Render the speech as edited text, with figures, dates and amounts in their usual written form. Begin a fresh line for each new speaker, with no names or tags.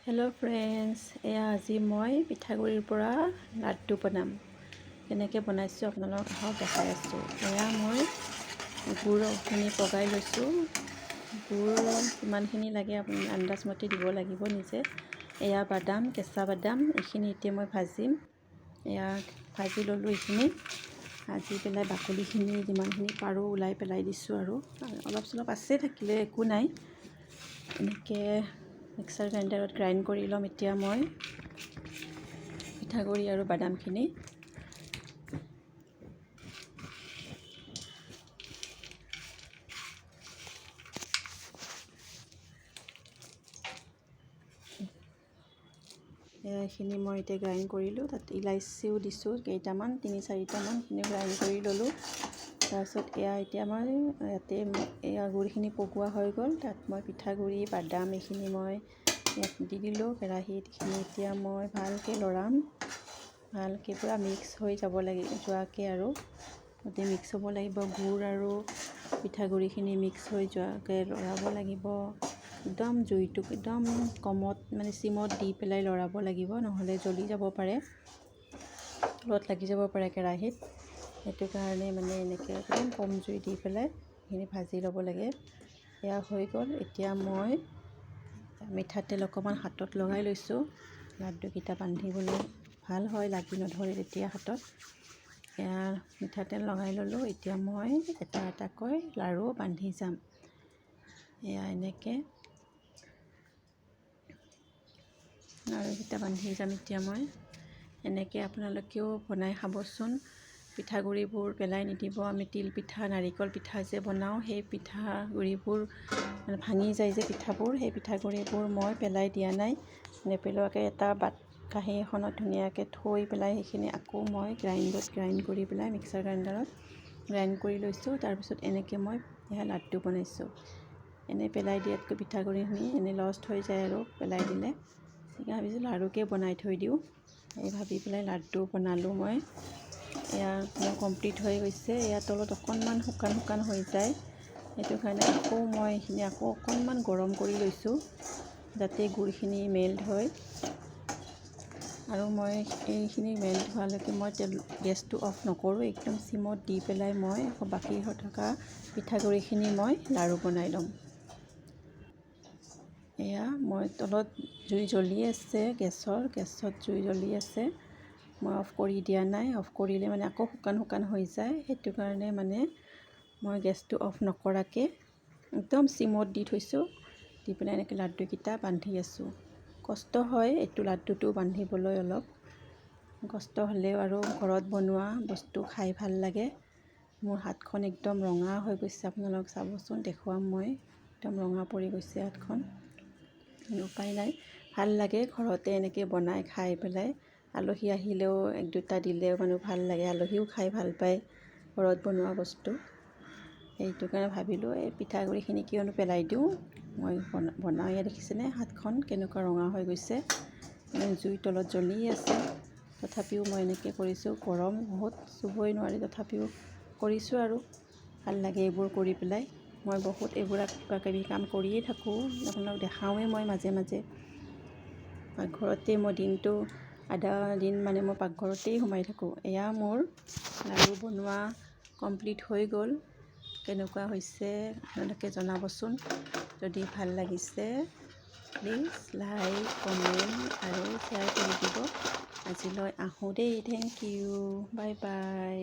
Hello' friends, এয়া আজি মই পিঠাগুড়িৰ পৰা লাড্ডু বনাম। কেনেকৈ বনাইছোঁ আপোনালোকক আহক দেখাই আছোঁ। এয়া মই গুড়খিনি পগাই লৈছোঁ। গুড় কিমানখিনি লাগে আপুনি আন্দাজমতে দিব লাগিব নিজে। এয়া বাদাম, কেঁচা বাদাম, এইখিনি এতিয়া মই ভাজিম। এয়া ভাজি ল'লোঁ। এইখিনি ভাজি পেলাই বাকলিখিনি যিমানখিনি পাৰোঁ ওলাই পেলাই দিছোঁ আৰু অলপ চলপ আছে, থাকিলে একো নাই। এনেকৈ মিক্সাৰ গ্ৰাইণ্ডাৰত গ্ৰাইণ্ড কৰি ল'ম। এতিয়া মই পিঠাগুড়ি আৰু বাদামখিনি এইখিনি মই এতিয়া গ্ৰাইণ্ড কৰিলোঁ। তাত ইলাইচিও দিছোঁ কেইটামান, 3-4টামান, সেইখিনি গ্ৰাইণ্ড কৰি ল'লোঁ। তাৰপিছত এতিয়া মই ইয়াতে এয়া গুড়খিনি পগোৱা হৈ গ'ল। তাত মই পিঠাগুড়ি বাদাম এইখিনি মই ইয়াত দি দিলোঁ কেৰাহীত। এইখিনি এতিয়া মই ভালকৈ লৰাম, ভালকৈ পূৰা মিক্স হৈ যাব যোৱাকৈ আৰু গোটেই মিক্স হ'ব লাগিব। গুড় আৰু পিঠাগুড়িখিনি মিক্স হৈ যোৱাকৈ লৰাব লাগিব। একদম জুইটোক একদম কমত চিমত দি পেলাই লৰাব লাগিব, নহ'লে জ্বলি যাব পাৰে, তলত লাগি যাব পাৰে কেৰাহীত। সেইটো কাৰণে এনেকৈ একদম কম জুই দি পেলাই সেইখিনি ভাজি ল'ব লাগে। এয়া হৈ গ'ল। এতিয়া মই মিঠাতেল অকণমান হাতত লগাই লৈছোঁ। লাড্ডুকেইটা বান্ধিবলৈ ভাল হয়, লাগি নধৰে তেতিয়া হাতত। এয়া মিঠাতেল লগাই ল'লোঁ। এতিয়া মই এটা এটাকৈ লাড়ু বান্ধি যাম। এয়া এনেকৈ লাড়ুকেইটা বান্ধি যাম এতিয়া মই। এনেকৈ আপোনালোকেও বনাই খাবচোন। পিঠাগুড়িবোৰ পেলাই নিদিব। আমি তিল পিঠা, নাৰিকল পিঠা যে বনাওঁ, সেই পিঠাগুড়িবোৰ ভাঙি যায় যে পিঠাবোৰ, সেই পিঠাগুড়িবোৰ মই পেলাই দিয়া নাই। নেপেলোৱাকৈ এটা কাঁহী এখনত ধুনীয়াকৈ থৈ পেলাই সেইখিনি আকৌ মই গ্ৰাইণ্ড কৰি পেলাই মিক্সাৰ গ্ৰাইণ্ডাৰত গ্ৰাইণ্ড কৰি লৈছোঁ। তাৰপিছত এনেকৈ মই এয়া লাড্ডু বনাইছোঁ। এনেই পেলাই দিয়াতকৈ পিঠাগুড়িখিনি এনেই লষ্ট হৈ যায় আৰু পেলাই দিলে। সেইকাৰণে ভাবিছোঁ লাড়ুকে বনাই থৈ দিওঁ। এই ভাবি পেলাই লাড্ডু বনালোঁ মই। এয়া কমপ্লিট হৈ গৈছে। এয়া তলত অকণমান শুকান হৈ যায়। সেইটো কাৰণে আকৌ মই এইখিনি আকৌ অকণমান গৰম কৰি লৈছোঁ যাতে গুড়খিনি মেল্ট হয়। আৰু মই এইখিনি মেল্ট হোৱালৈকে মই গেছটো অফ নকৰোঁ, একদম চিমত দি পেলাই মই আকৌ বাকী থকা পিঠাগুড়িখিনি মই লাড়ু বনাই ল'ম। এয়া মই তলত জুই জ্বলি আছে, গেছত জুই জ্বলি আছে। মই অফ কৰি দিয়া নাই। অফ কৰিলে আকৌ শুকান হৈ যায়। সেইটো কাৰণে মই গেছটো অফ নকৰাকৈ একদম চিমত দি থৈছোঁ। দি পেলাই এনেকৈ লাড্ডুকেইটা বান্ধি আছোঁ। কষ্ট হয় এইটো লাড্ডুটো বান্ধিবলৈ, অলপ কষ্ট হ'লেও আৰু ঘৰত বনোৱা বস্তু খাই ভাল লাগে। মোৰ হাতখন একদম ৰঙা হৈ গৈছে, আপোনালোক চাবচোন, দেখুৱাম মই। একদম ৰঙা পৰি গৈছে হাতখন। উপায় নাই, ভাল লাগে ঘৰতে এনেকৈ বনাই খাই পেলাই। আলহী আহিলেও 1-2টা দিলেও ভাল লাগে। আলহীও খাই ভাল পায় ঘৰত বনোৱা বস্তু। সেইটো কাৰণে ভাবিলোঁ এই পিঠাগুড়িখিনি কিয়নো পেলাই দিওঁ, মই বনাই দেখিছেনে হাতখন কেনেকুৱা ৰঙা হৈ গৈছে। জুইৰ তলত জ্বলি আছে, তথাপিও মই এনেকৈ কৰিছোঁ। গৰম বহুত, চুবই নোৱাৰি, তথাপিও কৰিছোঁ আৰু ভাল লাগে এইবোৰ কৰি পেলাই। মই বহুত এইবোৰ কিবাকিবি কাম কৰিয়ে থাকোঁ, আপোনালোকক দেখাওঁৱেই মই মাজে মাজে। পাকঘৰতে মই দিনটো আধা দিন মই পাকঘৰতেই সোমাই থাকোঁ। এয়া মোৰ লাড়ু বনোৱা কমপ্লিট হৈ গ'ল। কেনেকুৱা হৈছে আপোনালোকে জনাবচোন। যদি ভাল লাগিছে প্লিজ লাইক, কমেণ্ট আৰু শ্বেয়াৰ কৰি দিব। আজিলৈ আহোঁ দেই। Thank you, bye by.